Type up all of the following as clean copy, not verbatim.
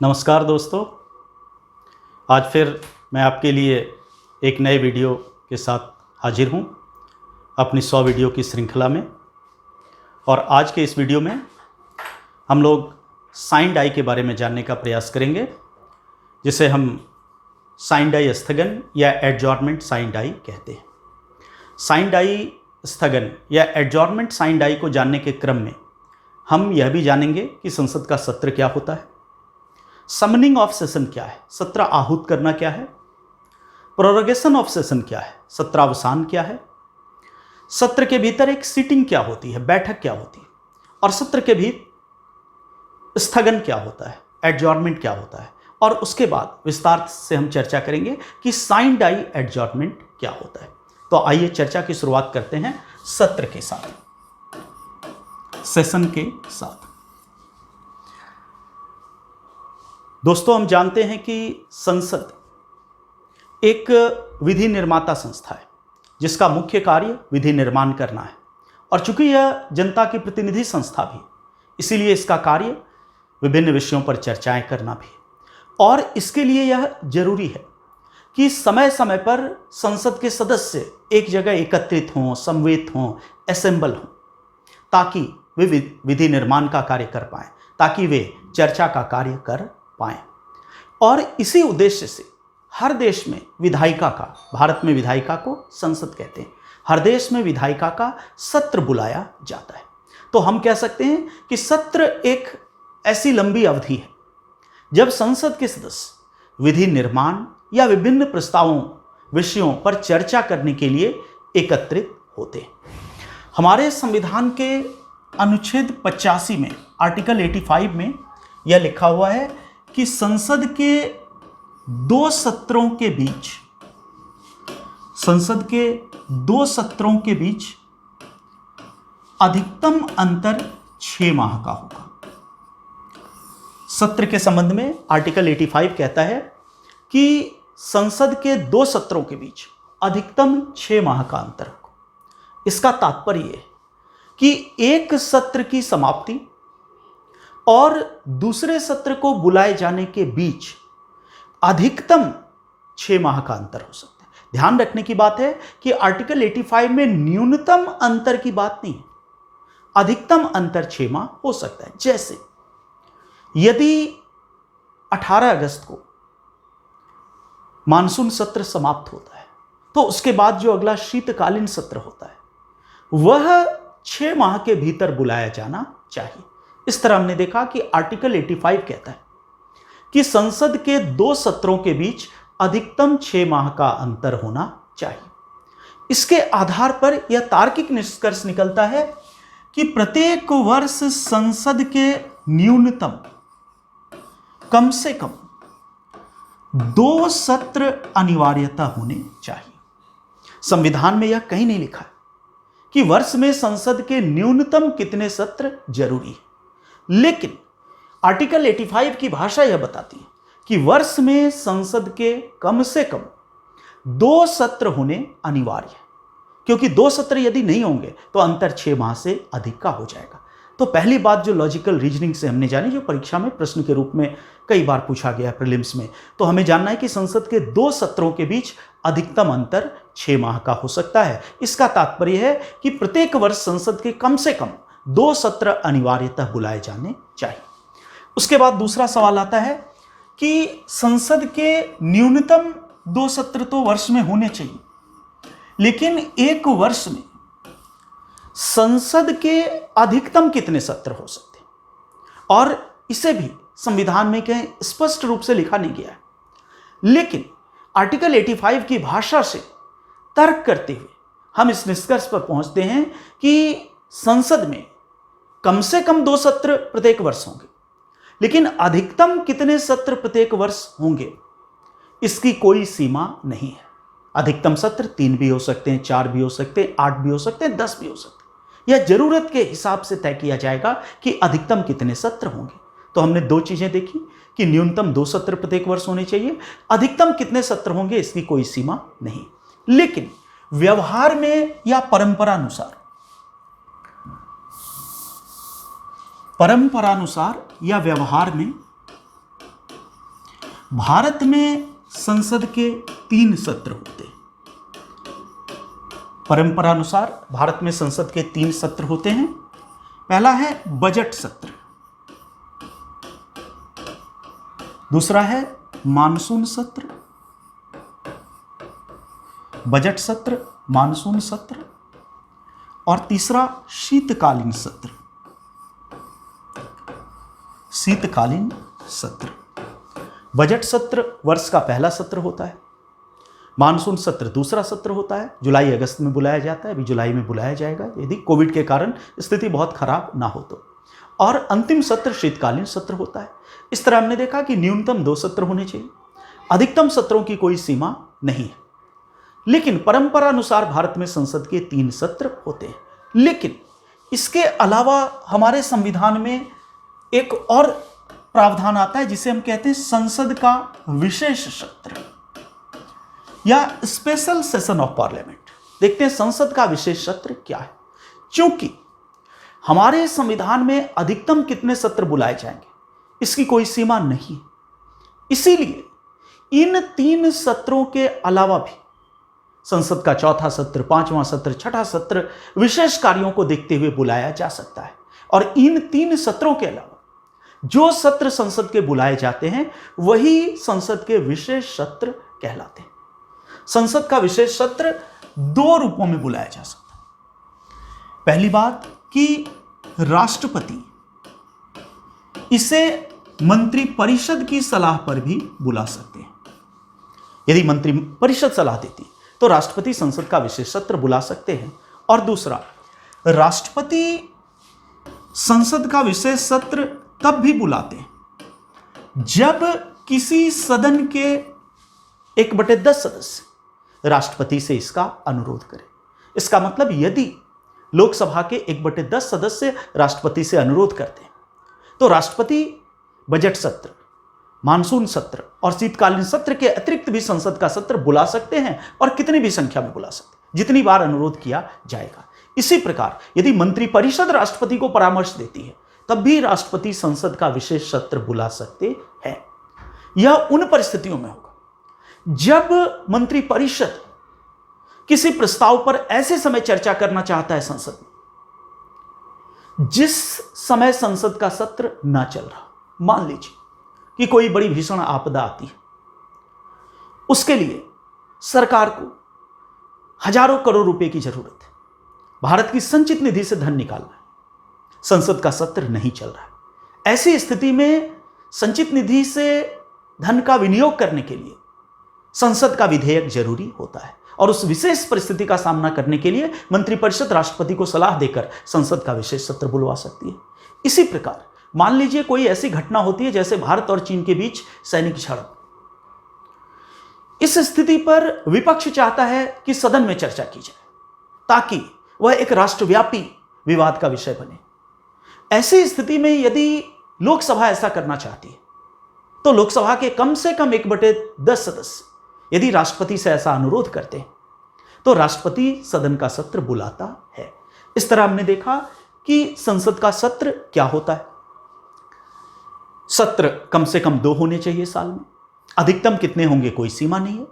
नमस्कार दोस्तों। आज फिर मैं आपके लिए एक नए वीडियो के साथ हाजिर हूँ अपनी 100 वीडियो की श्रृंखला में। और आज के इस वीडियो में हम लोग साइन डाई के बारे में जानने का प्रयास करेंगे, जिसे हम साइन डाई स्थगन या एडजॉर्नमेंट साइन डाई कहते हैं। साइन डाई स्थगन या एडजॉर्नमेंट साइन डाई को जानने के क्रम में हम यह भी जानेंगे कि संसद का सत्र क्या होता है, समनिंग ऑफ सेशन क्या है, सत्र आहूत करना क्या है, प्रोरोगेशन ऑफ सेशन क्या है, सत्रावसान क्या है, सत्र के भीतर एक सीटिंग क्या होती है, बैठक क्या होती है, और सत्र के भीतर स्थगन क्या होता है, एडजॉर्नमेंट क्या होता है। और उसके बाद विस्तार से हम चर्चा करेंगे कि साइन डाई एडजॉर्नमेंट क्या होता है। तो आइए चर्चा की शुरुआत करते हैं सत्र के साथ, सेशन के साथ। दोस्तों, हम जानते हैं कि संसद एक विधि निर्माता संस्था है जिसका मुख्य कार्य विधि निर्माण करना है। और चूंकि यह जनता की प्रतिनिधि संस्था भी, इसीलिए इसका कार्य विभिन्न विषयों पर चर्चाएं करना भी। और इसके लिए यह जरूरी है कि समय समय पर संसद के सदस्य एक जगह एकत्रित हों, समवेत हों, असेंबल हों, ताकि वे विधि निर्माण का कार्य कर पाएं, ताकि वे चर्चा का कार्य कर पाएं। और इसी उद्देश्य से हर देश में विधायिका का, भारत में विधायिका को संसद कहते हैं, हर देश में विधायिका का सत्र बुलाया जाता है। तो हम कह सकते हैं कि सत्र एक ऐसी लंबी अवधि है जब संसद के सदस्य विधि निर्माण या विभिन्न प्रस्तावों, विषयों पर चर्चा करने के लिए एकत्रित होते हैं। हमारे संविधान के अनुच्छेद 85 में, आर्टिकल 85 में यह लिखा हुआ है कि संसद के दो सत्रों के बीच अधिकतम अंतर 6 माह का होगा। सत्र के संबंध में आर्टिकल 85 कहता है कि संसद के 2 सत्रों के बीच अधिकतम 6 माह का अंतर होगा। इसका तात्पर्य है कि एक सत्र की समाप्ति और दूसरे सत्र को बुलाए जाने के बीच अधिकतम 6 माह का अंतर हो सकता है। ध्यान रखने की बात है कि आर्टिकल 85 में न्यूनतम अंतर की बात नहीं है, अधिकतम अंतर 6 माह हो सकता है। जैसे यदि 18 अगस्त को मानसून सत्र समाप्त होता है, तो उसके बाद जो अगला शीतकालीन सत्र होता है वह 6 माह के भीतर बुलाया जाना चाहिए। इस तरह हमने देखा कि आर्टिकल 85 कहता है कि संसद के 2 सत्रों के बीच अधिकतम 6 माह का अंतर होना चाहिए। इसके आधार पर यह तार्किक निष्कर्ष निकलता है कि प्रत्येक वर्ष संसद के न्यूनतम कम से कम 2 सत्र अनिवार्यता होने चाहिए। संविधान में यह कहीं नहीं लिखा है कि वर्ष में संसद के न्यूनतम कितने सत्र जरूरी है, लेकिन आर्टिकल 85 की भाषा यह बताती है कि वर्ष में संसद के कम से कम 2 सत्र होने अनिवार्य है, क्योंकि 2 सत्र यदि नहीं होंगे तो अंतर 6 माह से अधिक का हो जाएगा। तो पहली बात जो लॉजिकल रीजनिंग से हमने जानी, जो परीक्षा में प्रश्न के रूप में कई बार पूछा गया प्रीलिम्स में, तो हमें जानना है कि संसद के 2 सत्रों के बीच अधिकतम अंतर 6 माह का हो सकता है। इसका तात्पर्य है कि प्रत्येक वर्ष संसद के कम से कम 2 सत्र अनिवार्यतः बुलाए जाने चाहिए। उसके बाद दूसरा सवाल आता है कि संसद के न्यूनतम 2 सत्र तो वर्ष में होने चाहिए, लेकिन एक वर्ष में संसद के अधिकतम कितने सत्र हो सकते हैं, और इसे भी संविधान में कहीं स्पष्ट रूप से लिखा नहीं गया है। लेकिन आर्टिकल 85 की भाषा से तर्क करते हुए हम इस निष्कर्ष पर पहुंचते हैं कि संसद में कम से कम 2 सत्र प्रत्येक वर्ष होंगे, लेकिन अधिकतम कितने सत्र प्रत्येक वर्ष होंगे इसकी कोई सीमा नहीं है। अधिकतम सत्र 3 भी हो सकते हैं, 4 भी हो सकते हैं, 8 भी हो सकते हैं, 10 भी हो सकते हैं। यह जरूरत के हिसाब से तय किया जाएगा कि अधिकतम कितने सत्र होंगे। तो हमने 2 चीजें देखी कि न्यूनतम 2 सत्र प्रत्येक वर्ष होने चाहिए, अधिकतम कितने सत्र होंगे इसकी कोई सीमा नहीं। लेकिन व्यवहार में या परंपरानुसार या व्यवहार में भारत में संसद के 3 सत्र होते हैं। परंपरानुसार भारत में संसद के 3 सत्र होते हैं। पहला है बजट सत्र, दूसरा है मानसून सत्र, बजट सत्र, मानसून सत्र, और तीसरा शीतकालीन सत्र। शीतकालीन सत्र। बजट सत्र वर्ष का पहला सत्र होता है, मानसून सत्र दूसरा सत्र होता है, जुलाई अगस्त में बुलाया जाता है, अभी जुलाई में बुलाया जाएगा यदि कोविड के कारण स्थिति बहुत खराब ना हो तो, और अंतिम सत्र शीतकालीन सत्र होता है। इस तरह हमने देखा कि न्यूनतम 2 सत्र होने चाहिए, अधिकतम सत्रों की कोई सीमा नहीं है। लेकिन परंपरानुसार भारत में संसद के 3 सत्र होते हैं। लेकिन इसके अलावा हमारे संविधान में एक और प्रावधान आता है जिसे हम कहते हैं संसद का विशेष सत्र या स्पेशल सेशन ऑफ पार्लियामेंट। देखते हैं संसद का विशेष सत्र क्या है। क्योंकि हमारे संविधान में अधिकतम कितने सत्र बुलाए जाएंगे इसकी कोई सीमा नहीं है, इसीलिए इन 3 सत्रों के अलावा भी संसद का चौथा सत्र, 5वां सत्र, 6ठा सत्र विशेष कार्यों को देखते हुए बुलाया जा सकता है। और इन 3 सत्रों के अलावा जो सत्र संसद के बुलाए जाते हैं वही संसद के विशेष सत्र कहलाते हैं। संसद का विशेष सत्र 2 रूपों में बुलाया जा सकता है। पहली बात कि राष्ट्रपति इसे मंत्रिपरिषद की सलाह पर भी बुला सकते हैं। यदि मंत्रिपरिषद सलाह देती है तो राष्ट्रपति संसद का विशेष सत्र बुला सकते हैं। और दूसरा, राष्ट्रपति संसद का विशेष सत्र तब भी बुलाते हैं जब किसी सदन के 1/10 सदस्य राष्ट्रपति से इसका अनुरोध करें। इसका मतलब यदि लोकसभा के 1/10 सदस्य राष्ट्रपति से अनुरोध करते हैं तो राष्ट्रपति बजट सत्र, मानसून सत्र और शीतकालीन सत्र के अतिरिक्त भी संसद का सत्र बुला सकते हैं और कितनी भी संख्या में बुला सकते हैं, जितनी बार अनुरोध किया जाएगा। इसी प्रकार यदि मंत्रिपरिषद राष्ट्रपति को परामर्श देती है तब भी राष्ट्रपति संसद का विशेष सत्र बुला सकते हैं। यह उन परिस्थितियों में होगा जब मंत्रिपरिषद किसी प्रस्ताव पर ऐसे समय चर्चा करना चाहता है संसद में जिस समय संसद का सत्र ना चल रहा। मान लीजिए कि कोई बड़ी भीषण आपदा आती है, उसके लिए सरकार को हजारों करोड़ रुपए की जरूरत है, भारत की संचित निधि से धन निकालना है, संसद का सत्र नहीं चल रहा है। ऐसी स्थिति में संचित निधि से धन का विनियोग करने के लिए संसद का विधेयक जरूरी होता है और उस विशेष परिस्थिति का सामना करने के लिए मंत्रिपरिषद राष्ट्रपति को सलाह देकर संसद का विशेष सत्र बुलवा सकती है। इसी प्रकार मान लीजिए कोई ऐसी घटना होती है जैसे भारत और चीन के बीच सैनिक झड़प। इस स्थिति पर विपक्ष चाहता है कि सदन में चर्चा की जाए ताकि वह एक राष्ट्रव्यापी विवाद का विषय बने। ऐसी स्थिति में यदि लोकसभा ऐसा करना चाहती है तो लोकसभा के कम से कम 1/10 सदस्य यदि राष्ट्रपति से ऐसा अनुरोध करते हैं तो राष्ट्रपति सदन का सत्र बुलाता है। इस तरह हमने देखा कि संसद का सत्र क्या होता है। सत्र कम से कम 2 होने चाहिए साल में, अधिकतम कितने होंगे कोई सीमा नहीं है,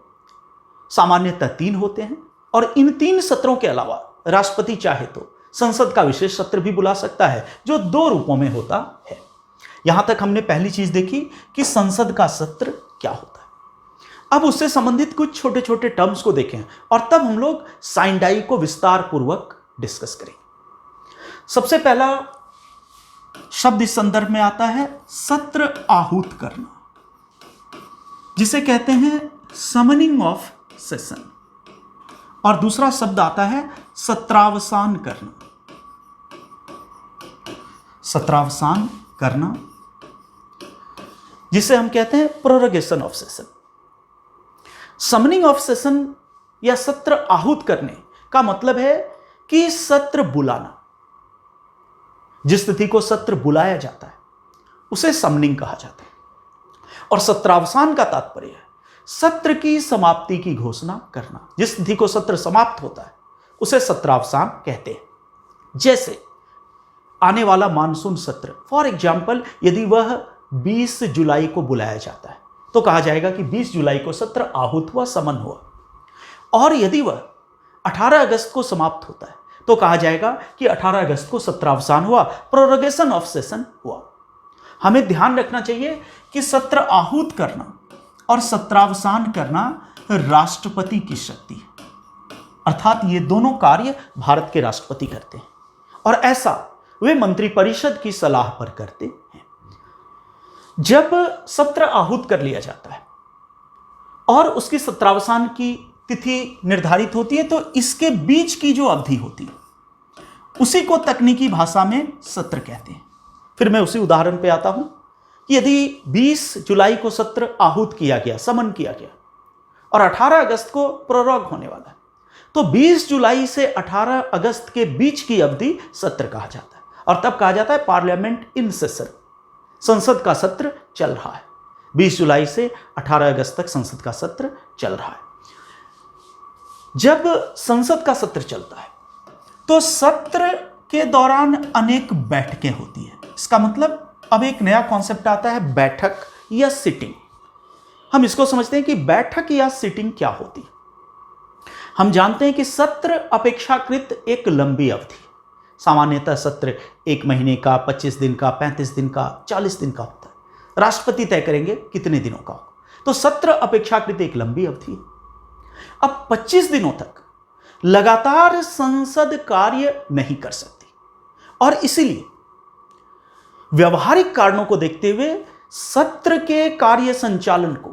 सामान्यतः 3 होते हैं। और इन 3 सत्रों के अलावा राष्ट्रपति चाहे तो संसद का विशेष सत्र भी बुला सकता है जो 2 रूपों में होता है। यहां तक हमने पहली चीज देखी कि संसद का सत्र क्या होता है। अब उससे संबंधित कुछ छोटे छोटे टर्म्स को देखें और तब हम लोग साइंडाई को विस्तार पूर्वक डिस्कस करेंगे। सबसे पहला शब्द इस संदर्भ में आता है सत्र आहूत करना, जिसे कहते हैं समनिंग ऑफ सेशन, और दूसरा शब्द आता है सत्रावसान करना। सत्रावसान करना जिसे हम कहते हैं prorogation of session. Summoning of session या सत्र आहूत करने का मतलब है कि सत्र बुलाना। जिस तिथि को सत्र बुलाया जाता है उसे समनिंग कहा जाता है। और सत्रावसान का तात्पर्य है सत्र की समाप्ति की घोषणा करना। जिस तिथि को सत्र समाप्त होता है उसे सत्रावसान कहते हैं। जैसे आने वाला मानसून सत्र, फॉर एग्जाम्पल यदि वह 20 जुलाई को बुलाया जाता है तो कहा जाएगा कि 20 जुलाई को सत्र आहूत हुआ, समन हुआ। और यदि वह 18 अगस्त को समाप्त होता है तो कहा जाएगा कि 18 अगस्त को सत्रावसान हुआ, प्रोरोगेशन ऑफ सेशन हुआ। हमें ध्यान रखना चाहिए कि सत्र आहूत करना और सत्रावसान करना राष्ट्रपति की शक्ति है, अर्थात ये दोनों कार्य भारत के राष्ट्रपति करते हैं और ऐसा वे मंत्रिपरिषद की सलाह पर करते हैं। जब सत्र आहूत कर लिया जाता है और उसकी सत्रावसान की तिथि निर्धारित होती है तो इसके बीच की जो अवधि होती है उसी को तकनीकी भाषा में सत्र कहते हैं। फिर मैं उसी उदाहरण पे आता हूं कि यदि 20 जुलाई को सत्र आहूत किया गया, समन किया गया और 18 अगस्त को प्रोरोग होने वाला है तो 20 जुलाई से 18 अगस्त के बीच की अवधि सत्र कहा जाता है और तब कहा जाता है पार्लियामेंट इन सेशन, संसद का सत्र चल रहा है। 20 जुलाई से 18 अगस्त तक संसद का सत्र चल रहा है। जब संसद का सत्र चलता है तो सत्र के दौरान अनेक बैठकें होती है। इसका मतलब अब एक नया कॉन्सेप्ट आता है, बैठक या सिटिंग। हम इसको समझते हैं कि बैठक या सिटिंग क्या होती है। हम जानते हैं कि सत्र अपेक्षाकृत एक लंबी अवधि है। सामान्यतः सत्र 1 महीने का, 25 दिन का, 35 दिन का, 40 दिन का होता है। राष्ट्रपति तय करेंगे कितने दिनों का हो। तो सत्र अपेक्षाकृत एक लंबी अवधि है। अब 25 दिनों तक लगातार संसद कार्य नहीं कर सकती और इसीलिए व्यवहारिक कारणों को देखते हुए सत्र के कार्य संचालन को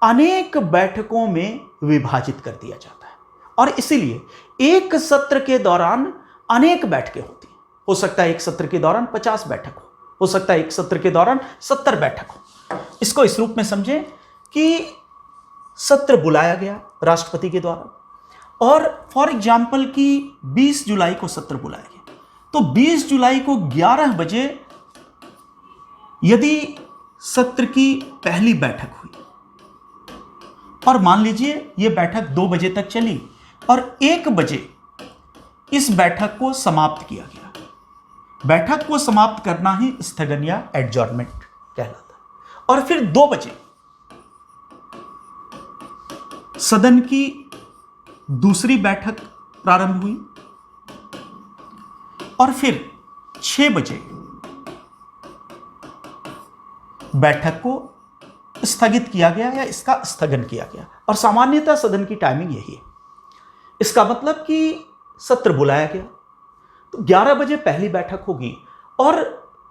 अनेक बैठकों में विभाजित कर दिया जाता है और इसीलिए एक सत्र के दौरान अनेक बैठकें होती हैं। हो सकता है एक सत्र के दौरान 50 बैठक हो सकता है एक सत्र के दौरान 70 बैठक हो। इसको इस रूप में समझें कि सत्र बुलाया गया राष्ट्रपति के द्वारा और फॉर एग्जाम्पल कि 20 जुलाई को सत्र बुलाया गया तो 20 जुलाई को 11 बजे यदि सत्र की पहली बैठक हुई और मान लीजिए यह बैठक 2 बजे तक चली और 1 बजे इस बैठक को समाप्त किया गया। बैठक को समाप्त करना ही स्थगन या एडजॉर्नमेंट कहलाता है। और फिर 2 बजे सदन की दूसरी बैठक प्रारंभ हुई और फिर 6 बजे बैठक को स्थगित किया गया या इसका स्थगन किया गया और सामान्यतः सदन की टाइमिंग यही है। इसका मतलब कि सत्र बुलाया गया तो 11 बजे पहली बैठक होगी और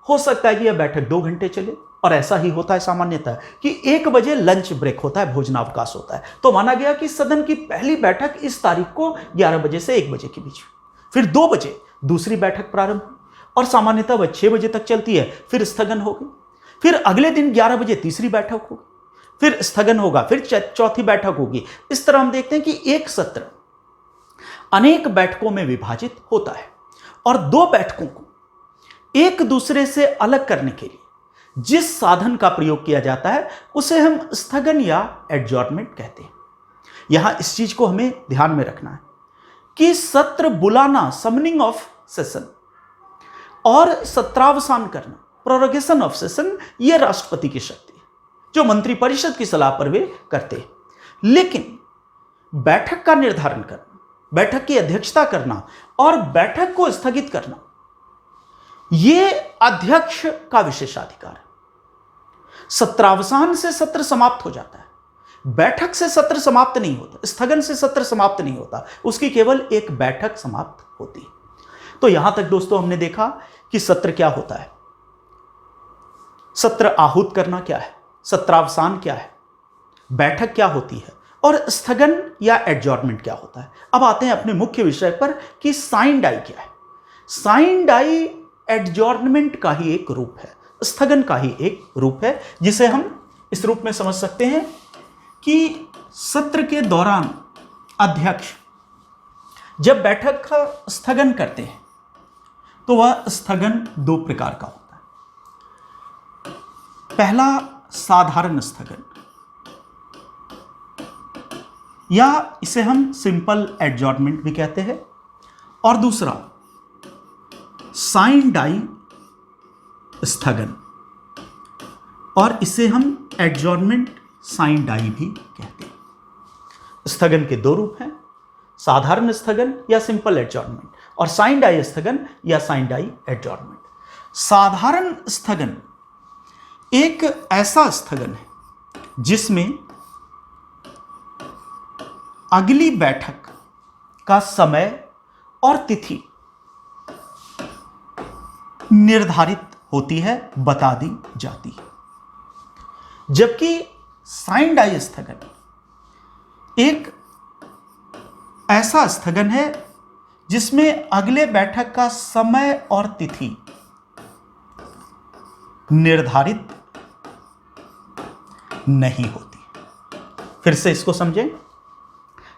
हो सकता है कि यह बैठक 2 घंटे चले और ऐसा ही होता है सामान्यतः कि 1 बजे लंच ब्रेक होता है, भोजनावकाश होता है। तो माना गया कि सदन की पहली बैठक इस तारीख को 11 बजे से 1 बजे के बीच, फिर 2 बजे दूसरी बैठक प्रारंभ हुई और सामान्यतः वह 6 बजे तक चलती है, फिर स्थगन हो गई। फिर अगले दिन 11 बजे तीसरी बैठक होगी, फिर स्थगन होगा, फिर चौथी बैठक होगी। इस तरह हम देखते हैं कि एक सत्र अनेक बैठकों में विभाजित होता है और 2 बैठकों को एक दूसरे से अलग करने के लिए जिस साधन का प्रयोग किया जाता है उसे हम स्थगन या एडजॉर्नमेंट कहते हैं। यहां इस चीज को हमें ध्यान में रखना है कि सत्र बुलाना, समनिंग ऑफ सेशन, और सत्रावसान करना, प्रोरोगेशन ऑफ सेशन, यह राष्ट्रपति की शक्ति है जो मंत्रिपरिषद की सलाह पर वे करते हैं। लेकिन बैठक का निर्धारण करना, बैठक की अध्यक्षता करना और बैठक को स्थगित करना यह अध्यक्ष का विशेषाधिकार है। सत्रावसान से सत्र समाप्त हो जाता है, बैठक से सत्र समाप्त नहीं होता, स्थगन से सत्र समाप्त नहीं होता, उसकी केवल एक बैठक समाप्त होती है। तो यहां तक दोस्तों हमने देखा कि सत्र क्या होता है, सत्र आहूत करना क्या है, सत्रावसान क्या है, बैठक क्या होती है और स्थगन या एडजॉर्नमेंट क्या होता है। अब आते हैं अपने मुख्य विषय पर कि साइन डाई क्या है। साइन डाई एडजॉर्नमेंट का ही एक रूप है, स्थगन का ही एक रूप है, जिसे हम इस रूप में समझ सकते हैं कि सत्र के दौरान अध्यक्ष जब बैठक का स्थगन करते हैं तो वह स्थगन 2 प्रकार का होता है। पहला साधारण स्थगन या इसे हम सिंपल एडजॉर्नमेंट भी कहते हैं और दूसरा साइन डाई स्थगन। और इसे हम एडजॉर्नमेंट साइन डाई भी कहते हैं। स्थगन के दो रूप हैं, साधारण स्थगन या सिंपल एडजॉर्नमेंट, और साइन डाई स्थगन या साइन डाई एडजॉर्नमेंट। साधारण स्थगन एक ऐसा स्थगन है जिसमें अगली बैठक का समय और तिथि निर्धारित होती है, बता दी जाती है। जबकि साइन डाई स्थगन एक ऐसा स्थगन है जिसमें अगले बैठक का समय और तिथि निर्धारित नहीं होती। फिर से इसको समझें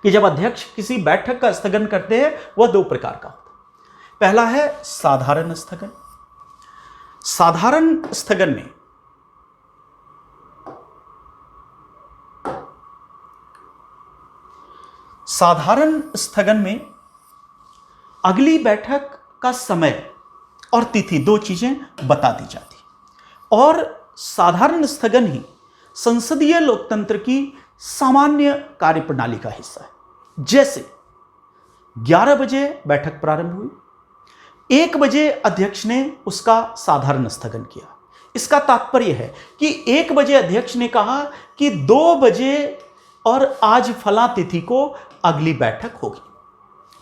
कि जब अध्यक्ष किसी बैठक का स्थगन करते हैं वह दो प्रकार का होता है। पहला है साधारण स्थगन। साधारण स्थगन में अगली बैठक का समय और तिथि दो चीजें बता दी जाती, और साधारण स्थगन ही संसदीय लोकतंत्र की सामान्य कार्यप्रणाली का हिस्सा है। जैसे 11 बजे बैठक प्रारंभ हुई, 1 बजे अध्यक्ष ने उसका साधारण स्थगन किया। इसका तात्पर्य है कि 1 बजे अध्यक्ष ने कहा कि 2 बजे और आज फला तिथि को अगली बैठक होगी।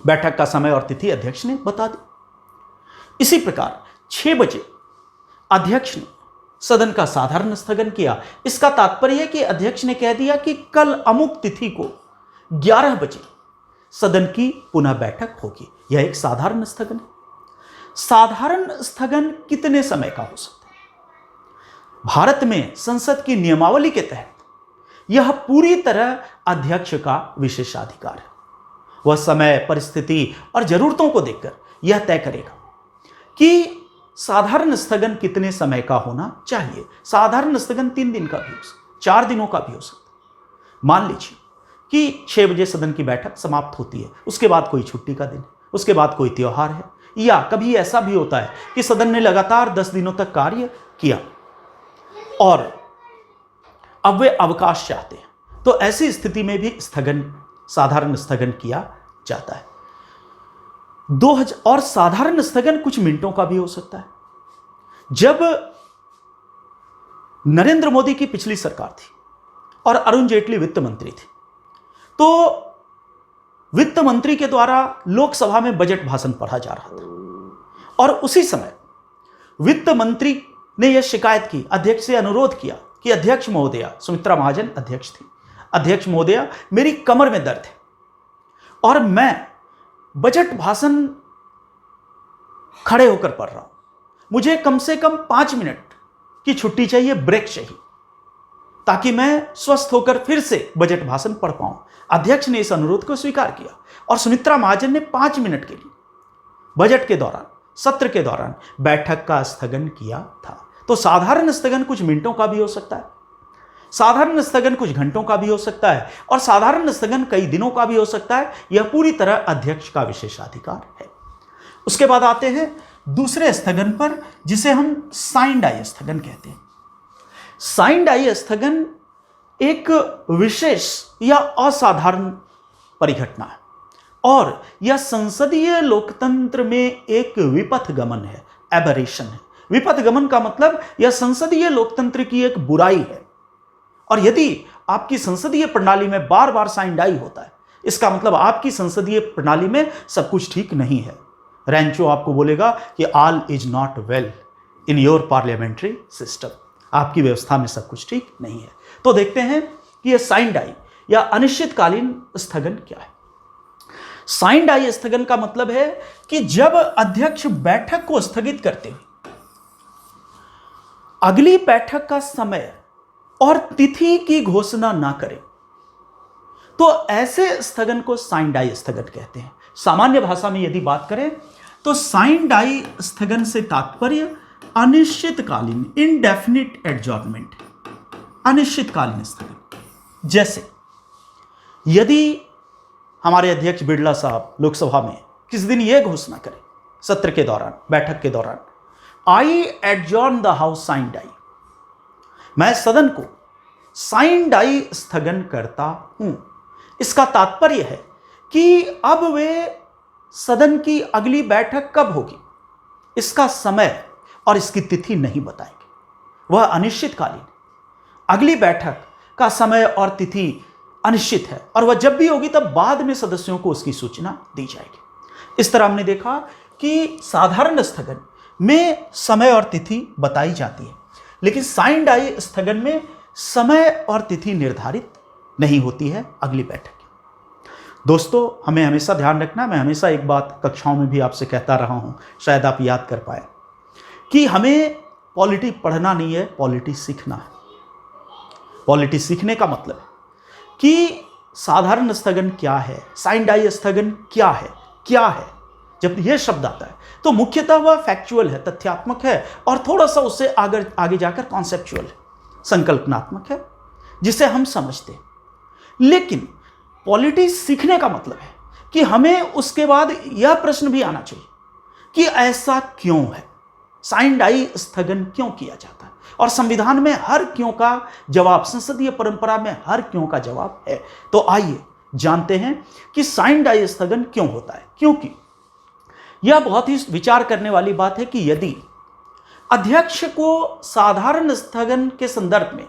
बैठक का समय और तिथि अध्यक्ष ने बता दी। इसी प्रकार 6 बजे अध्यक्ष ने सदन का साधारण स्थगन किया। इसका तात्पर्य है कि अध्यक्ष ने कह दिया कि कल अमुक तिथि को 11 बजे सदन की पुनः बैठक होगी। यह एक साधारण स्थगन है। साधारण स्थगन कितने समय का हो सकता है? भारत में संसद की नियमावली के तहत यह पूरी तरह अध्यक्ष का विशेषाधिकार है। वह समय, परिस्थिति और जरूरतों को देखकर यह तय करेगा कि साधारण स्थगन कितने समय का होना चाहिए। साधारण स्थगन 3 दिन का भी हो सकता है, 4 दिनों का भी हो सकता है। मान लीजिए कि 6 बजे सदन की बैठक समाप्त होती है, उसके बाद कोई छुट्टी का दिन है, उसके बाद कोई त्योहार है, या कभी ऐसा भी होता है कि सदन ने लगातार 10 दिनों तक कार्य किया और अब वे अवकाश चाहते हैं, तो ऐसी स्थिति में भी साधारण स्थगन किया जाता है। और साधारण स्थगन कुछ मिनटों का भी हो सकता है। जब नरेंद्र मोदी की पिछली सरकार थी और अरुण जेटली वित्त मंत्री थे, तो वित्त मंत्री के द्वारा लोकसभा में बजट भाषण पढ़ा जा रहा था, और उसी समय वित्त मंत्री ने यह शिकायत की, अध्यक्ष से अनुरोध किया कि अध्यक्ष महोदया, सुमित्रा महाजन अध्यक्ष थी, अध्यक्ष महोदया मेरी कमर में दर्द है और मैं बजट भाषण खड़े होकर पढ़ रहा हूं, मुझे कम से कम 5 मिनट की छुट्टी चाहिए, ब्रेक चाहिए, ताकि मैं स्वस्थ होकर फिर से बजट भाषण पढ़ पाऊं। अध्यक्ष ने इस अनुरोध को स्वीकार किया और सुमित्रा महाजन ने 5 मिनट के लिए बजट के दौरान, सत्र के दौरान बैठक का स्थगन किया था। तो साधारण स्थगन कुछ मिनटों का भी हो सकता है, साधारण स्थगन कुछ घंटों का भी हो सकता है, और साधारण स्थगन कई दिनों का भी हो सकता है। यह पूरी तरह अध्यक्ष का विशेषाधिकार है। उसके बाद आते हैं दूसरे स्थगन पर, जिसे हम साइन डाई स्थगन कहते हैं। साइन डाई स्थगन एक विशेष या असाधारण परिघटना है, और यह संसदीय लोकतंत्र में एक विपथ गमन है, एबरेशन है। विपथ गमन का मतलब यह संसदीय लोकतंत्र की एक बुराई है, और यदि आपकी संसदीय प्रणाली में बार बार साइन डाई होता है, इसका मतलब आपकी संसदीय प्रणाली में सब कुछ ठीक नहीं है। रैंचो आपको बोलेगा कि all is not well in your parliamentary system, आपकी व्यवस्था में सब कुछ ठीक नहीं है। तो देखते हैं कि यह साइन डाई या अनिश्चितकालीन स्थगन क्या है। साइन डाई स्थगन का मतलब है कि जब अध्यक्ष बैठक को स्थगित करते हैं, अगली बैठक का समय और तिथि की घोषणा ना करें, तो ऐसे स्थगन को साइन डाई स्थगन कहते हैं। सामान्य भाषा में यदि बात करें तो साइन डाई स्थगन से तात्पर्य अनिश्चितकालीन, इंडेफिनिट एडजॉर्नमेंट, अनिश्चितकालीन स्थगन। जैसे यदि हमारे अध्यक्ष बिड़ला साहब लोकसभा में किस दिन यह घोषणा करें सत्र के दौरान, बैठक के दौरान, I adjourn the house sine die, मैं सदन को साइन डाई स्थगन करता हूं। इसका तात्पर्य है कि अब वे सदन की अगली बैठक कब होगी, इसका समय और इसकी तिथि नहीं बताएंगे। वह अनिश्चितकालीन, अगली बैठक का समय और तिथि अनिश्चित है और वह जब भी होगी तब बाद में सदस्यों को उसकी सूचना दी जाएगी। इस तरह हमने देखा कि साधारण स्थगन में समय और तिथि बताई जाती है, लेकिन साइन डाई स्थगन में समय और तिथि निर्धारित नहीं होती है अगली बैठक की। दोस्तों, हमें हमेशा ध्यान रखना, मैं हमेशा एक बात कक्षाओं में भी आपसे कहता रहा हूं, शायद आप याद कर पाए, कि हमें पॉलिटी पढ़ना नहीं है, पॉलिटी सीखना है। पॉलिटी सीखने का मतलब है कि साधारण स्थगन क्या है, साइन डाई स्थगन क्या है। जब यह शब्द आता है तो मुख्यतः वह फैक्चुअल है, तथ्यात्मक है, और थोड़ा सा उससे आगे जाकर कॉन्सेप्चुअल है, संकल्पनात्मक है, जिसे हम समझते हैं। लेकिन पॉलिटी सीखने का मतलब है कि हमें उसके बाद यह प्रश्न भी आना चाहिए कि ऐसा क्यों है, साइन डाई स्थगन क्यों किया जाता है। और संविधान में हर क्यों का जवाब, संसदीय परंपरा में हर क्यों का जवाब है। तो आइए जानते हैं कि साइन डाई स्थगन क्यों होता है। क्योंकि यह बहुत ही विचार करने वाली बात है कि यदि अध्यक्ष को साधारण स्थगन के संदर्भ में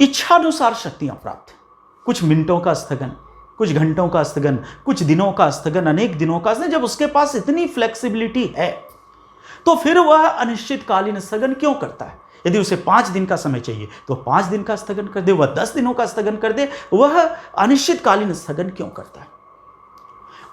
इच्छानुसार शक्तियां प्राप्त हैं, कुछ मिनटों का स्थगन, कुछ घंटों का स्थगन, कुछ दिनों का स्थगन, अनेक दिनों का स्थगन, जब उसके पास इतनी फ्लेक्सिबिलिटी है तो फिर वह अनिश्चितकालीन स्थगन क्यों करता है। यदि उसे 5 दिन का समय चाहिए तो 5 दिन का स्थगन कर दे, वह 10 दिनों का स्थगन कर दे, वह अनिश्चितकालीन स्थगन क्यों करता है।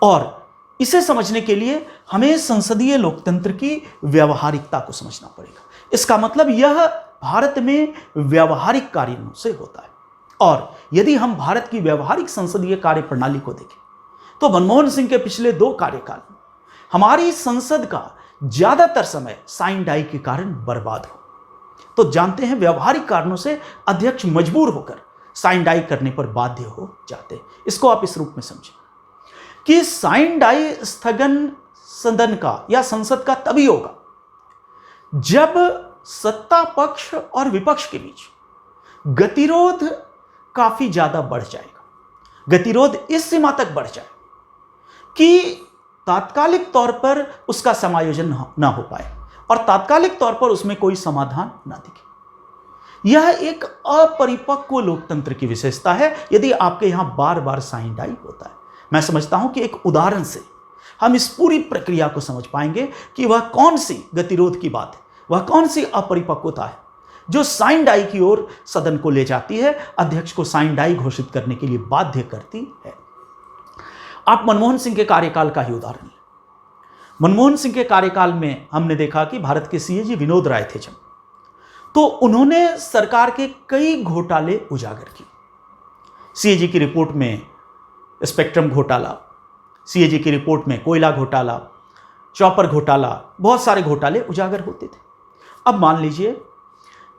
और इसे समझने के लिए हमें संसदीय लोकतंत्र की व्यवहारिकता को समझना पड़ेगा। इसका मतलब यह भारत में व्यवहारिक कार्यों से होता है। और यदि हम भारत की व्यवहारिक संसदीय कार्य प्रणाली को देखें तो मनमोहन सिंह के पिछले 2 कार्यकाल में हमारी संसद का ज्यादातर समय साइन डाई के कारण बर्बाद हो। तो जानते हैं व्यवहारिक कारणों से अध्यक्ष मजबूर होकर साइन डाई करने पर बाध्य हो जाते हैं। इसको आप इस रूप में समझें कि साइन डाई स्थगन सदन का या संसद का तभी होगा जब सत्ता पक्ष और विपक्ष के बीच गतिरोध काफी ज्यादा बढ़ जाएगा। गतिरोध इस सीमा तक बढ़ जाए कि तात्कालिक तौर पर उसका समायोजन ना हो पाए और तात्कालिक तौर पर उसमें कोई समाधान ना दिखे। यह एक अपरिपक्व लोकतंत्र की विशेषता है यदि आपके यहां बार बार साइन डाई होता है। मैं समझता हूं कि एक उदाहरण से हम इस पूरी प्रक्रिया को समझ पाएंगे कि वह कौन सी गतिरोध की बात है, वह कौन सी अपरिपक्वता है जो साइन डाई की ओर सदन को ले जाती है, अध्यक्ष को साइन डाई घोषित करने के लिए बाध्य करती है। आप मनमोहन सिंह के कार्यकाल का ही उदाहरण लें। मनमोहन सिंह के कार्यकाल में हमने देखा कि भारत के सीएजी विनोद राय थे जब, तो उन्होंने सरकार के कई घोटाले उजागर किए। सीएजी की रिपोर्ट में स्पेक्ट्रम घोटाला, सीएजी की रिपोर्ट में कोयला घोटाला, चॉपर घोटाला, बहुत सारे घोटाले उजागर होते थे। अब मान लीजिए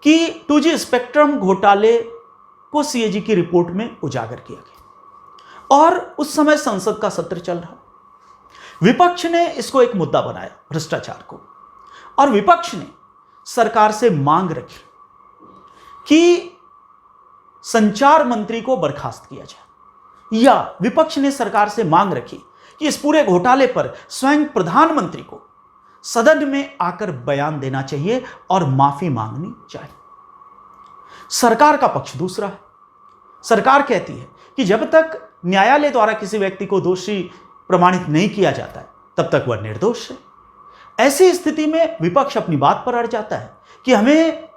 कि 2G स्पेक्ट्रम घोटाले को सीएजी की रिपोर्ट में उजागर किया गया और उस समय संसद का सत्र चल रहा। विपक्ष ने इसको एक मुद्दा बनाया, भ्रष्टाचार को, और विपक्ष ने सरकार से मांग रखी कि संचार मंत्री को बर्खास्त किया जाए, या विपक्ष ने सरकार से मांग रखी कि इस पूरे घोटाले पर स्वयं प्रधानमंत्री को सदन में आकर बयान देना चाहिए और माफी मांगनी चाहिए। सरकार का पक्ष दूसरा है। सरकार कहती है कि जब तक न्यायालय द्वारा किसी व्यक्ति को दोषी प्रमाणित नहीं किया जाता है तब तक वह निर्दोष है। ऐसी स्थिति में विपक्ष अपनी बात पर अड़ जाता है कि हमें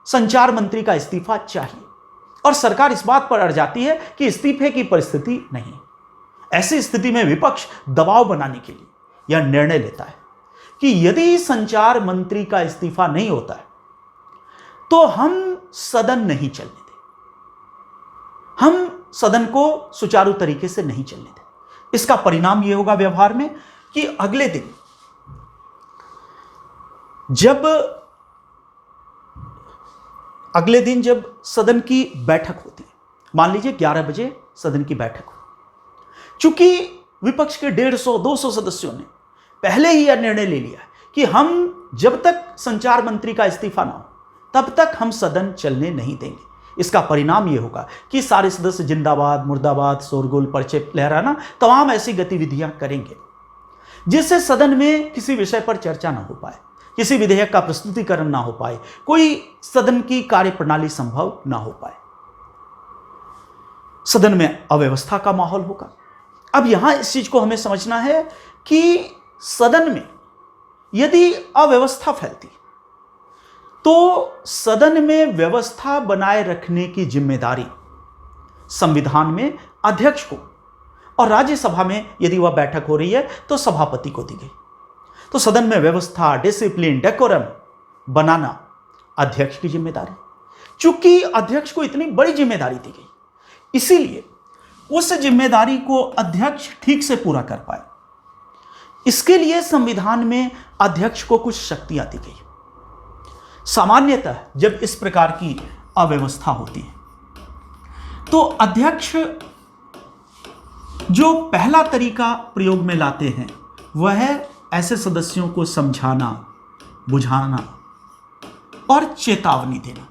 संचार मंत्री का इस्तीफा चाहिए, और सरकार इस बात पर अड़ जाती है कि इस्तीफे की परिस्थिति नहीं। ऐसी स्थिति में विपक्ष दबाव बनाने के लिए यह निर्णय लेता है कि यदि संचार मंत्री का इस्तीफा नहीं होता है तो हम सदन नहीं चलने दें, हम सदन को सुचारू तरीके से नहीं चलने दें। इसका परिणाम यह होगा व्यवहार में कि अगले दिन जब सदन की बैठक होती है, मान लीजिए 11 बजे सदन की बैठक हो, चूंकि विपक्ष के 150-200 सदस्यों ने पहले ही यह निर्णय ले लिया कि हम जब तक संचार मंत्री का इस्तीफा ना हो तब तक हम सदन चलने नहीं देंगे। इसका परिणाम यह होगा कि सारे सदस्य जिंदाबाद, मुर्दाबाद, शोरगुल, पर्चे लहराना, तमाम ऐसी गतिविधियां करेंगे जिससे सदन में किसी विषय पर चर्चा ना हो पाए, किसी विधेयक का प्रस्तुतिकरण ना हो पाए, कोई सदन की कार्यप्रणाली संभव ना हो पाए। सदन में अव्यवस्था का माहौल होगा। अब यहां इस चीज को हमें समझना है कि सदन में यदि अव्यवस्था फैलती तो सदन में व्यवस्था बनाए रखने की जिम्मेदारी संविधान में अध्यक्ष को, और राज्यसभा में यदि वह बैठक हो रही है तो सभापति को दी गई। तो सदन में व्यवस्था, डिसिप्लिन, डेकोरम बनाना अध्यक्ष की जिम्मेदारी। चूंकि अध्यक्ष को इतनी बड़ी जिम्मेदारी दी गई, इसीलिए उस जिम्मेदारी को अध्यक्ष ठीक से पूरा कर पाए, इसके लिए संविधान में अध्यक्ष को कुछ शक्तियां दी गई। सामान्यतः जब इस प्रकार की अव्यवस्था होती है तो अध्यक्ष जो पहला तरीका प्रयोग में लाते हैं वह है ऐसे सदस्यों को समझाना, बुझाना और चेतावनी देना।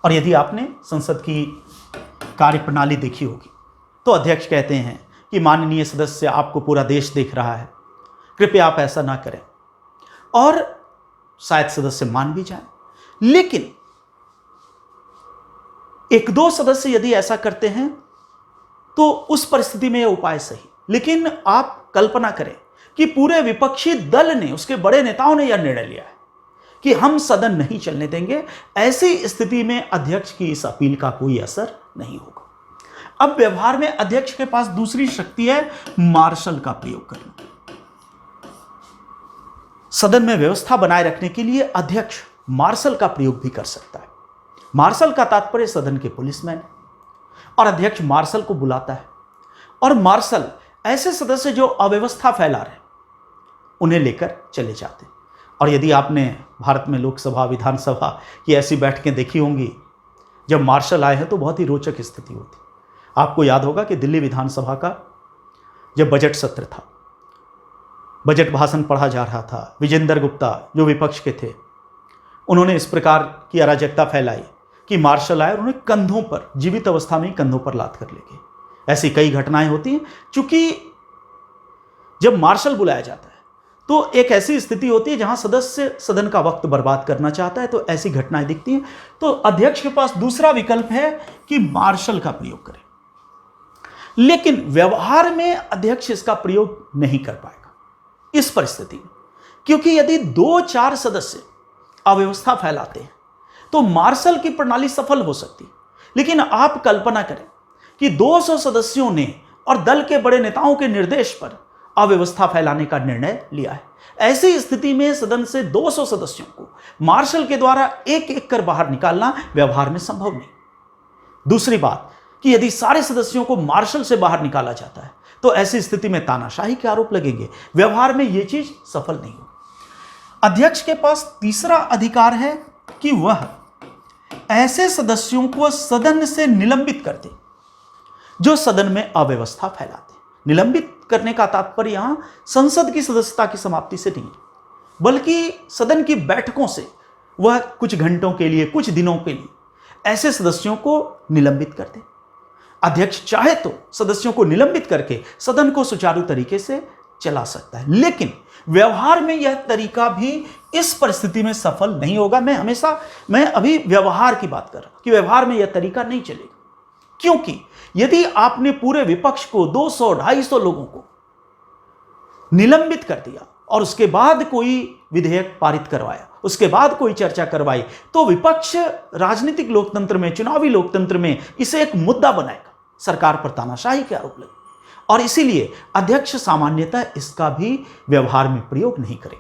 और यदि आपने संसद की कार्यप्रणाली देखी होगी तो अध्यक्ष कहते हैं कि माननीय सदस्य, आपको पूरा देश देख रहा है, कृपया आप ऐसा ना करें, और शायद सदस्य मान भी जाए। लेकिन एक दो सदस्य यदि ऐसा करते हैं तो उस परिस्थिति में यह उपाय सही। लेकिन आप कल्पना करें कि पूरे विपक्षी दल ने, उसके बड़े नेताओं ने यह निर्णय लिया है कि हम सदन नहीं चलने देंगे, ऐसी स्थिति में अध्यक्ष की इस अपील का कोई असर नहीं होगा। अब व्यवहार में अध्यक्ष के पास दूसरी शक्ति है, मार्शल का प्रयोग करना। सदन में व्यवस्था बनाए रखने के लिए अध्यक्ष मार्शल का प्रयोग भी कर सकता है। मार्शल का तात्पर्य सदन के पुलिसमैन, और अध्यक्ष मार्शल को बुलाता है और मार्शल ऐसे सदस्य जो अव्यवस्था फैला रहे उन्हें लेकर चले जाते हैं। और यदि आपने भारत में लोकसभा, विधानसभा की ऐसी बैठकें देखी होंगी जब मार्शल आए हैं तो बहुत ही रोचक स्थिति होती। आपको याद होगा कि दिल्ली विधानसभा का जब बजट सत्र था, बजट भाषण पढ़ा जा रहा था, विजेंद्र गुप्ता जो विपक्ष के थे उन्होंने इस प्रकार की अराजकता फैलाई कि मार्शल आए और उन्हें कंधों पर, जीवित अवस्था में ही कंधों पर लाद कर ले गए। ऐसी कई घटनाएं होती हैं। चूंकि जब मार्शल बुलाया जाता है तो एक ऐसी स्थिति होती है जहां सदस्य सदन का वक्त बर्बाद करना चाहता है, तो ऐसी घटनाएं दिखती हैं। तो अध्यक्ष के पास दूसरा विकल्प है कि मार्शल का प्रयोग करें, लेकिन व्यवहार में अध्यक्ष इसका प्रयोग नहीं कर पाएगा इस परिस्थिति में, क्योंकि यदि 2-4 सदस्य अव्यवस्था फैलाते हैं तो मार्शल की प्रणाली सफल हो सकती है। लेकिन आप कल्पना करें कि 200 सदस्यों ने और दल के बड़े नेताओं के निर्देश पर अव्यवस्था फैलाने का निर्णय लिया है। ऐसी स्थिति में सदन से 200 सदस्यों को मार्शल के द्वारा एक एक कर बाहर निकालना व्यवहार में संभव नहीं। दूसरी बात कि यदि सारे सदस्यों को मार्शल से बाहर निकाला जाता है तो ऐसी स्थिति में तानाशाही के आरोप लगेंगे, व्यवहार में यह चीज सफल नहीं होगी। अध्यक्ष के पास तीसरा अधिकार है कि वह ऐसे सदस्यों को सदन से निलंबित कर दे जो सदन में अव्यवस्था फैलाते। निलंबित करने का तात्पर्य यहां संसद की सदस्यता की समाप्ति से नहीं, बल्कि सदन की बैठकों से वह कुछ घंटों के लिए, कुछ दिनों के लिए ऐसे सदस्यों को निलंबित कर दे। अध्यक्ष चाहे तो सदस्यों को निलंबित करके सदन को सुचारू तरीके से चला सकता है, लेकिन व्यवहार में यह तरीका भी इस परिस्थिति में सफल नहीं होगा। मैं अभी व्यवहार की बात कर रहा हूं कि व्यवहार में यह तरीका नहीं चलेगा, क्योंकि यदि आपने पूरे विपक्ष को 200-250 लोगों को निलंबित कर दिया और उसके बाद कोई विधेयक पारित करवाया, उसके बाद कोई चर्चा करवाई, तो विपक्ष राजनीतिक लोकतंत्र में, चुनावी लोकतंत्र में इसे एक मुद्दा बनाएगा, सरकार पर तानाशाही के आरोप लगेंगे। और इसीलिए अध्यक्ष सामान्यतः इसका भी व्यवहार में प्रयोग नहीं करे।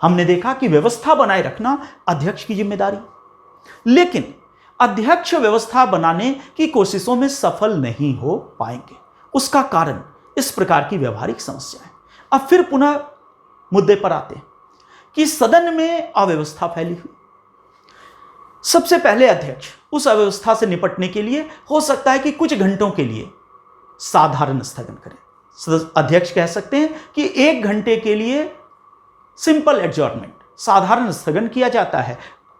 हमने देखा कि व्यवस्था बनाए रखना अध्यक्ष की जिम्मेदारी, लेकिन अध्यक्ष व्यवस्था बनाने की कोशिशों में सफल नहीं हो पाएंगे। उसका कारण इस प्रकार की व्यवहारिक समस्या है। अब फिर पुनः मुद्दे पर आते हैं कि सदन में अव्यवस्था फैली हुई। सबसे पहले अध्यक्ष उस अव्यवस्था से निपटने के लिए हो सकता है कि कुछ घंटों के लिए साधारण स्थगन करें। अध्यक्ष कह सकते हैं कि 1 घंटे के लिए सिंपल एडजॉर्नमेंट, साधारण स्थगन किया जाता है।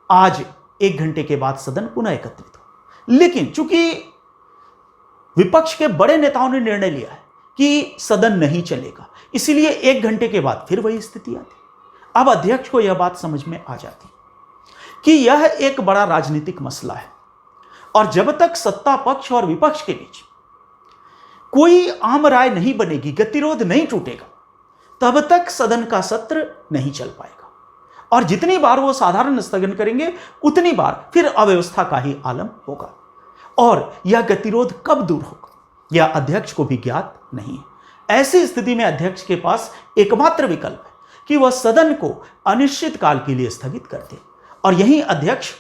आज 1 घंटे के बाद सदन पुनः एकत्रित हो। लेकिन चूंकि विपक्ष के बड़े नेताओं ने निर्णय लिया है कि सदन नहीं चलेगा, इसीलिए 1 घंटे के बाद फिर वही स्थिति आती। अब अध्यक्ष को यह बात समझ में आ जाती कि यह एक बड़ा राजनीतिक मसला है और जब तक सत्ता पक्ष और विपक्ष के बीच कोई आम राय नहीं बनेगी, गतिरोध नहीं टूटेगा, तब तक सदन का सत्र नहीं चल पाएगा और जितनी बार वो साधारण स्थगन करेंगे उतनी बार फिर अव्यवस्था का ही आलम होगा। और यह गतिरोध कब दूर होगा यह अध्यक्ष को भी ज्ञात नहीं है। ऐसी स्थिति में अध्यक्ष के पास एकमात्र विकल्प है कि वह सदन को अनिश्चित काल के लिए स्थगित कर दे और यही अध्यक्ष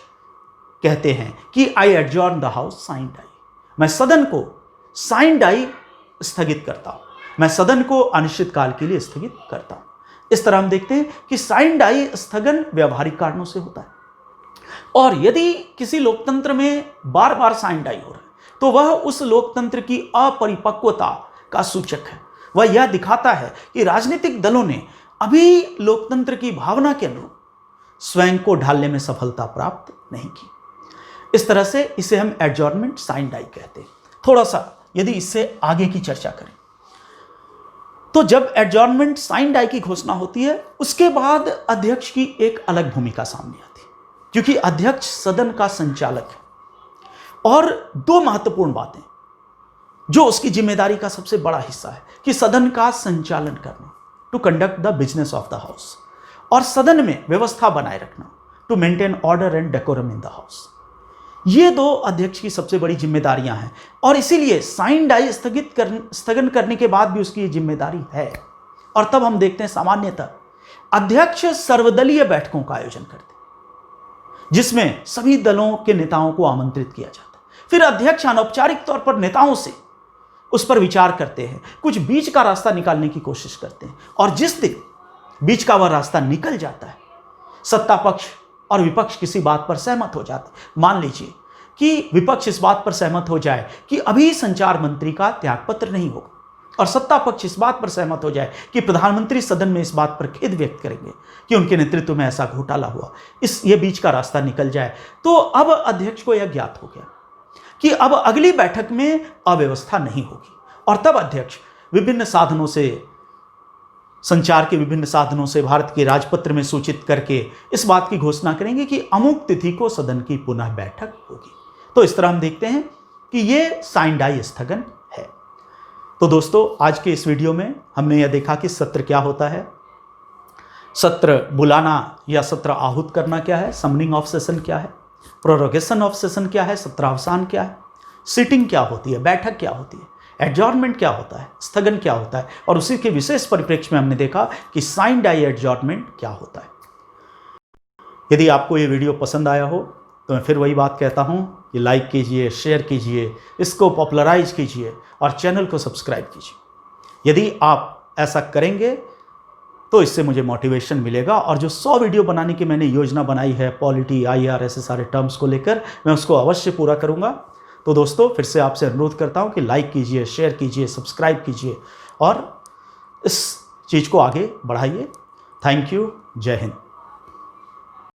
कहते हैं कि I adjourn the house sine die, मैं सदन को साइन डाई स्थगित करता हूं, मैं सदन को अनिश्चित काल के लिए स्थगित करता हूं। इस तरह हम देखते हैं कि साइन डाई स्थगन व्यवहारिक कारणों से होता है और यदि किसी लोकतंत्र में बार बार साइन डाई हो रहा है तो वह उस लोकतंत्र की अपरिपक्वता का सूचक है। वह यह दिखाता है कि राजनीतिक दलों ने अभी लोकतंत्र की भावना के अनुरूप स्वयं को ढालने में सफलता प्राप्त नहीं की। इस तरह से इसे हम एडजॉर्नमेंट साइन डाई कहते हैं। थोड़ा सा यदि इससे आगे की चर्चा करें तो जब एडजॉर्नमेंट साइन डाई की घोषणा होती है उसके बाद अध्यक्ष की एक अलग भूमिका सामने आती है, क्योंकि अध्यक्ष सदन का संचालक है और 2 महत्वपूर्ण बातें जो उसकी जिम्मेदारी का सबसे बड़ा हिस्सा है कि सदन का संचालन करना, to conduct the business of the house, और सदन में व्यवस्था बनाए रखना, to maintain order and decorum in the house. ये 2 अध्यक्ष की सबसे बड़ी जिम्मेदारियां हैं और इसीलिए साइन डाई स्थगन करने के बाद भी उसकी ये जिम्मेदारी है। और तब हम देखते हैं सामान्यतः अध्यक्ष सर्वदलीय बैठकों का आयोजन करते हैं जिसमें सभी दलों के नेताओं को आमंत्रित किया जाता है। फिर अध्यक्ष अनौपचारिक तौर पर नेताओं से उस पर विचार करते हैं, कुछ बीच का रास्ता निकालने की कोशिश करते हैं और जिस दिन बीच का वह रास्ता निकल जाता है, सत्ता पक्ष और विपक्ष किसी बात पर सहमत हो जाते हैं। मान लीजिए कि विपक्ष इस बात पर सहमत हो जाए कि अभी संचार मंत्री का त्यागपत्र नहीं होगा और सत्ता पक्ष इस बात पर सहमत हो जाए कि प्रधानमंत्री सदन में इस बात पर खेद व्यक्त करेंगे कि उनके नेतृत्व में ऐसा घोटाला हुआ, ये बीच का रास्ता निकल जाए, तो अब अध्यक्ष को यह ज्ञात हो गया कि अब अगली बैठक में अव्यवस्था नहीं होगी और तब अध्यक्ष विभिन्न साधनों से, संचार के विभिन्न साधनों से भारत के राजपत्र में सूचित करके इस बात की घोषणा करेंगे कि अमुक तिथि को सदन की पुनः बैठक होगी। तो इस तरह हम देखते हैं कि ये साइन डाई स्थगन है। तो दोस्तों, आज के इस वीडियो में हमने यह देखा कि सत्र क्या होता है, सत्र बुलाना या सत्र आहूत करना क्या है, समनिंग ऑफ सेशन क्या है, प्रोरोगेशन ऑफ सेशन क्या है, सत्रावसान क्या है, सिटिंग क्या होती है, बैठक क्या होती है, एडजॉर्नमेंट क्या होता है, स्थगन क्या होता है, और उसी के विशेष परिप्रेक्ष्य में हमने देखा कि साइन डाई एडजॉर्नमेंट क्या होता है। यदि आपको ये वीडियो पसंद आया हो तो मैं फिर वही बात कहता हूँ कि लाइक कीजिए, शेयर कीजिए, इसको पॉपुलराइज कीजिए और चैनल को सब्सक्राइब कीजिए। यदि आप ऐसा करेंगे तो इससे मुझे मोटिवेशन मिलेगा और जो 100 वीडियो बनाने की मैंने योजना बनाई है पॉलिटी, IR, ऐसे सारे टर्म्स को लेकर, मैं उसको अवश्य पूरा करूँगा। तो दोस्तों, फिर से आपसे अनुरोध करता हूँ कि लाइक कीजिए, शेयर कीजिए, सब्सक्राइब कीजिए और इस चीज़ को आगे बढ़ाइए। Thank you. जय हिंद।